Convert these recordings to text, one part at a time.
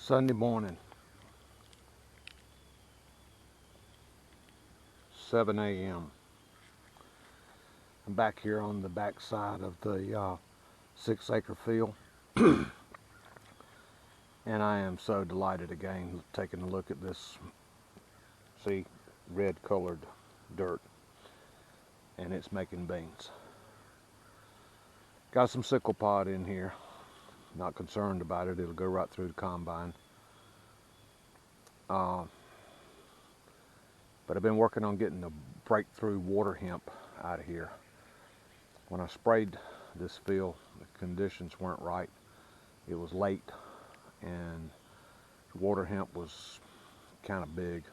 Sunday morning, 7 a.m. I'm back here on the back side of the 6-acre field, and I am so delighted again taking a look at this, see, red colored dirt, and it's making beans. Got some sickle pod in here. Not concerned about it, it'll go right through the combine. But I've been working on getting the breakthrough water hemp out of here. When I sprayed this field, the conditions weren't right. It was late, and water hemp was kind of big.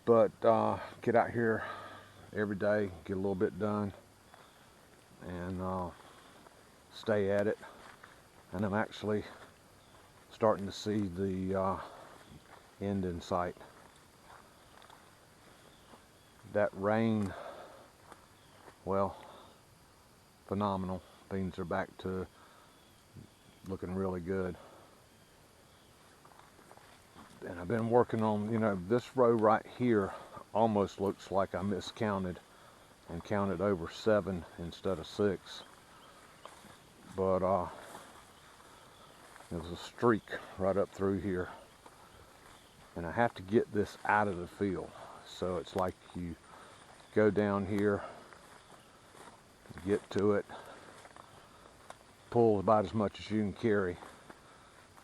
But get out here every day, get a little bit done, and stay at it. And I'm actually starting to see the end in sight. That rain, well, phenomenal. Beans are back to looking really good. And I've been working on, this row right here almost looks like I miscounted and counted over 7 instead of 6. But there's a streak right up through here. And I have to get this out of the field. So it's like you go down here, get to it, pull about as much as you can carry,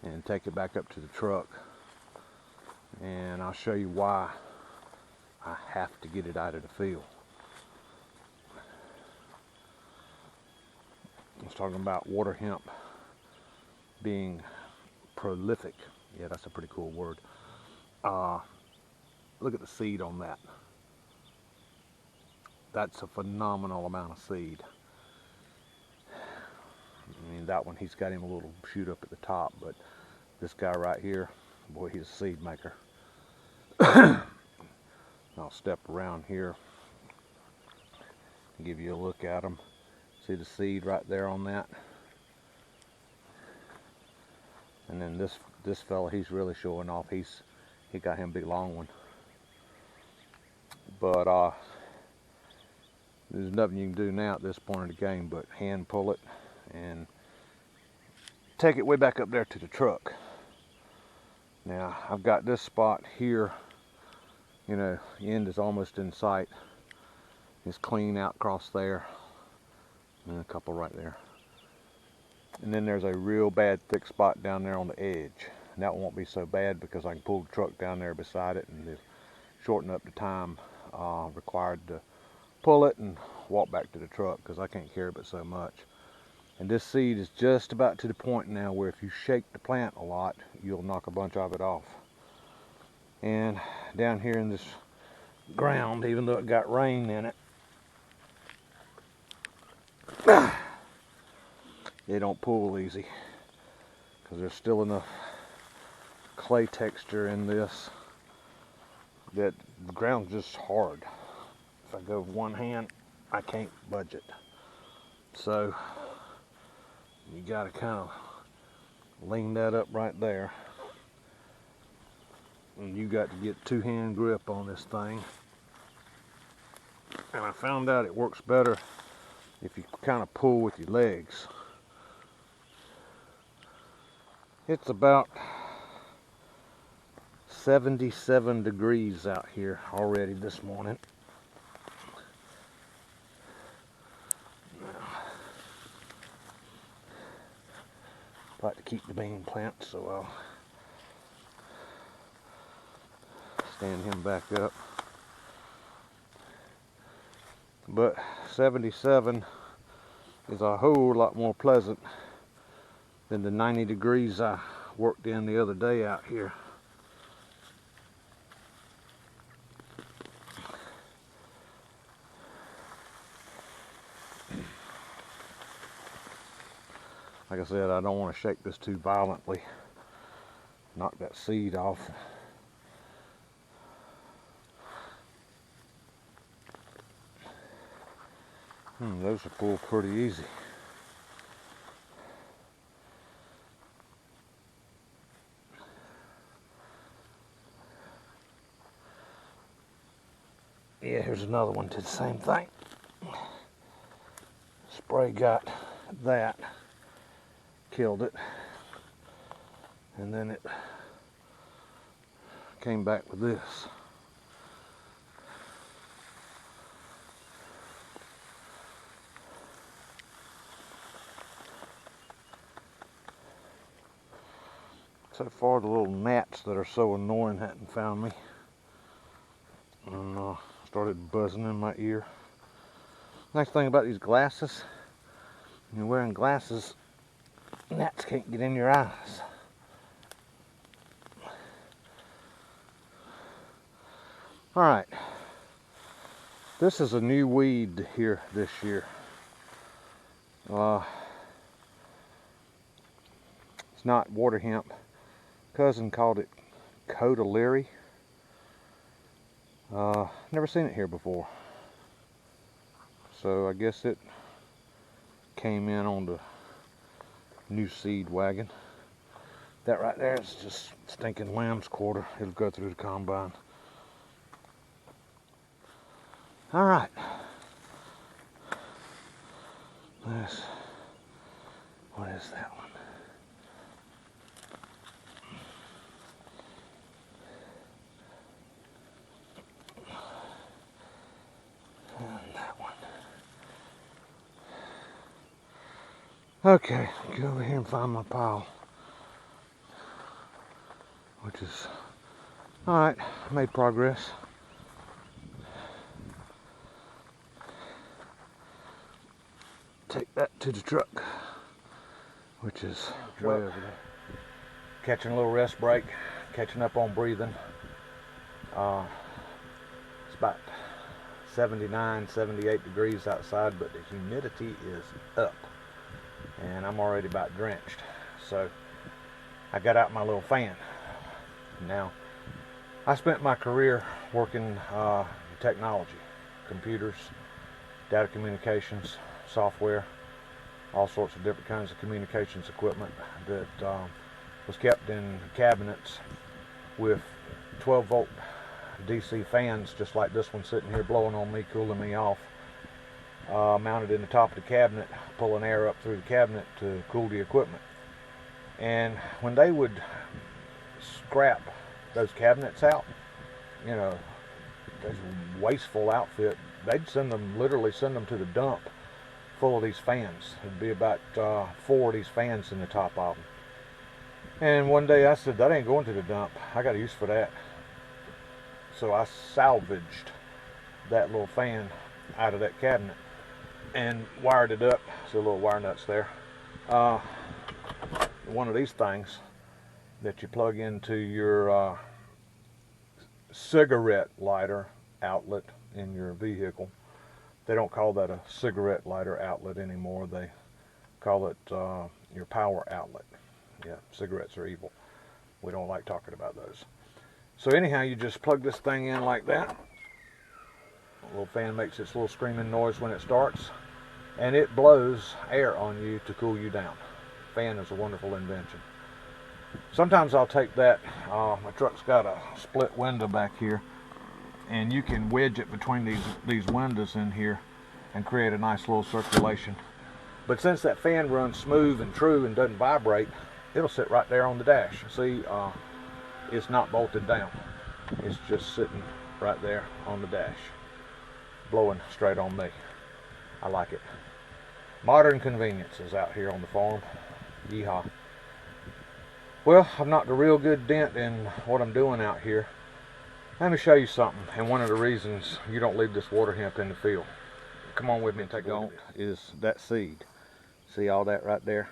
and take it back up to the truck. And I'll show you why I have to get it out of the field. I was talking about water hemp being prolific. Yeah, that's a pretty cool word. Look at the seed on that. That's a phenomenal amount of seed. I mean, that one, he's got him a little shoot up at the top, but this guy right here, boy, he's a seed maker. I'll step around here and give you a look at him. See the seed right there on that? And then this fella, he's really showing off. He got him a big long one. But there's nothing you can do now at this point in the game but hand pull it and take it way back up there to the truck. Now I've got this spot here, the end is almost in sight. It's clean out across there, and a couple right there. And then there's a real bad thick spot down there on the edge. And that won't be so bad because I can pull the truck down there beside it and shorten up the time required to pull it and walk back to the truck, because I can't carry but so much. And this seed is just about to the point now where if you shake the plant a lot, you'll knock a bunch of it off. And down here in this ground, even though it got rain in it, they don't pull easy because there's still enough clay texture in this that the ground's just hard. If I go with one hand, I can't budge it. So you got to kind of lean that up right there, and you got to get 2-hand grip on this thing. And I found out it works better if you kind of pull with your legs. It's about 77 degrees out here already this morning. I like to keep the bean plant, so I'll stand him back up. But 77 is a whole lot more pleasant than the 90 degrees I worked in the other day out here. Like I said, I don't want to shake this too violently. Knock that seed off. Those are pulled pretty easy. Yeah, here's another one, did the same thing. Spray got that, killed it, and then it came back with this. So far, the little gnats that are so annoying hadn't found me, and started buzzing in my ear. Nice thing about these glasses, when you're wearing glasses, gnats can't get in your eyes. All right, this is a new weed here this year. It's not water hemp. Cousin called it Codaleary. Never seen it here before. So I guess it came in on the new seed wagon. That right there is just stinking lamb's quarter. It'll go through the combine. All right. What is that one? And that one. Okay, go over here and find my pile. Which is, all right, made progress. Take that to the truck, which is way over there. Catching a little rest break, catching up on breathing. It's about 79, 78 degrees outside, but the humidity is up, and I'm already about drenched. So I got out my little fan. Now, I spent my career working in technology, computers, data communications, software, all sorts of different kinds of communications equipment that was kept in cabinets with 12-volt DC fans, just like this one sitting here blowing on me, cooling me off, mounted in the top of the cabinet, pulling air up through the cabinet to cool the equipment. And when they would scrap those cabinets out, you know, this wasteful outfit, they'd literally send them to the dump full of these fans. There'd be about 4 of these fans in the top of them. And one day I said, that ain't going to the dump. I got a use for that. So I salvaged that little fan out of that cabinet and wired it up. See the little wire nuts there. One of these things that you plug into your cigarette lighter outlet in your vehicle. They don't call that a cigarette lighter outlet anymore. They call it your power outlet. Yeah, cigarettes are evil. We don't like talking about those. So anyhow, you just plug this thing in like that. A little fan makes its little screaming noise when it starts, and it blows air on you to cool you down. Fan is a wonderful invention. Sometimes I'll take that, my truck's got a split window back here, and you can wedge it between these windows in here and create a nice little circulation. But since that fan runs smooth and true and doesn't vibrate, it'll sit right there on the dash. See, it's not bolted down. It's just sitting right there on the dash, blowing straight on me. I like it. Modern conveniences out here on the farm. Yeehaw. Well, I've knocked a real good dent in what I'm doing out here. Let me show you something, and one of the reasons you don't leave this water hemp in the field. Come on with me and take a look. Is that seed. See all that right there?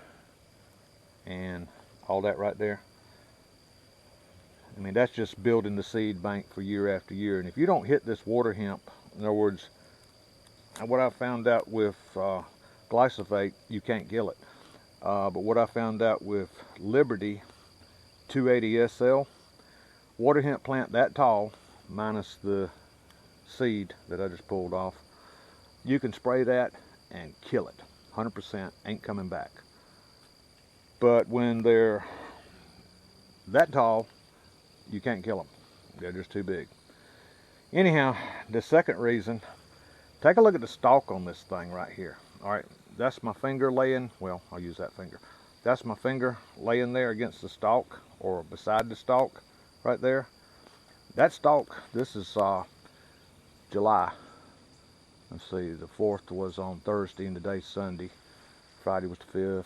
And all that right there? I mean, that's just building the seed bank for year after year. And if you don't hit this water hemp, in other words, what I found out with glyphosate, you can't kill it. But what I found out with Liberty 280 SL, water hemp plant that tall, minus the seed that I just pulled off, you can spray that and kill it. 100%, ain't coming back. But when they're that tall, you can't kill them. They're just too big. Anyhow, the second reason, take a look at the stalk on this thing right here. All right, that's my finger laying, well, I'll use that finger. That's my finger laying there against the stalk or beside the stalk right there. That stalk, this is July. Let's see, the 4th was on Thursday and today's Sunday. Friday was the 5th,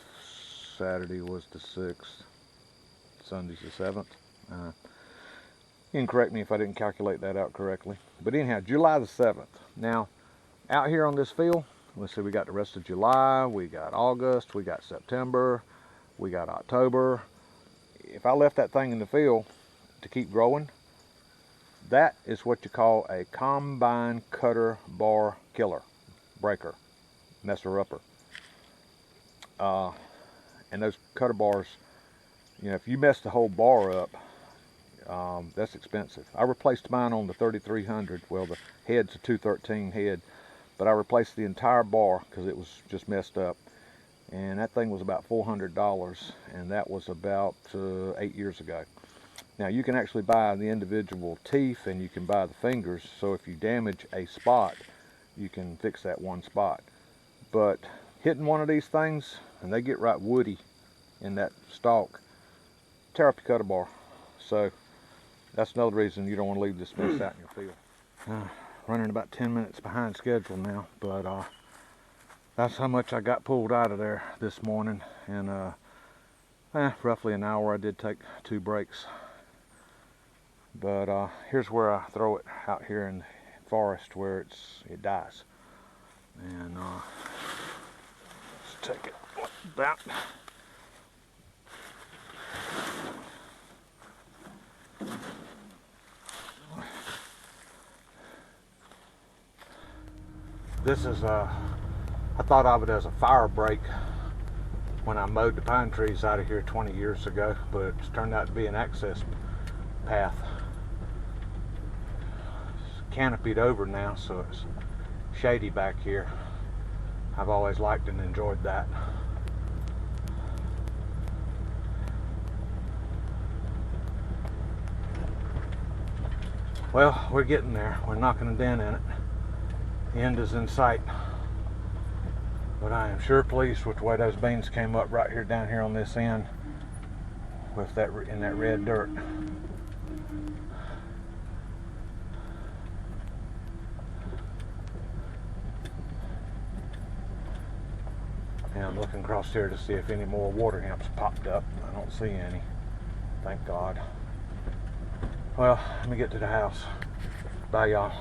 Saturday was the 6th, Sunday's the 7th. You can correct me if I didn't calculate that out correctly. But anyhow, July the 7th. Now, out here on this field, let's see, we got the rest of July, we got August, we got September, we got October. If I left that thing in the field to keep growing, that is what you call a combine cutter bar killer, breaker, messer-upper. And those cutter bars, you know, if you mess the whole bar up, that's expensive. I replaced mine on the 3300. Well, the head's a 213 head, but I replaced the entire bar because it was just messed up. And that thing was about $400, and that was about 8 years ago. Now you can actually buy the individual teeth and you can buy the fingers, so if you damage a spot, you can fix that one spot. But hitting one of these things, and they get right woody in that stalk, tear up your cutter bar. So that's another reason you don't want to leave this mess out in your field. Running about 10 minutes behind schedule now, but that's how much I got pulled out of there this morning. And roughly an hour. I did take 2 breaks. But here's where I throw it, out here in the forest where it dies. And let's take it like that. This is I thought of it as a fire break when I mowed the pine trees out of here 20 years ago, but it's turned out to be an access path. It's canopied over now, so it's shady back here. I've always liked and enjoyed that. Well, we're getting there. We're knocking a dent in it. The end is in sight. But I am sure pleased with the way those beans came up right here down here on this end with that in that red dirt. Now I'm looking across here to see if any more water hemps popped up. I don't see any. Thank God. Well, let me get to the house. Bye, y'all.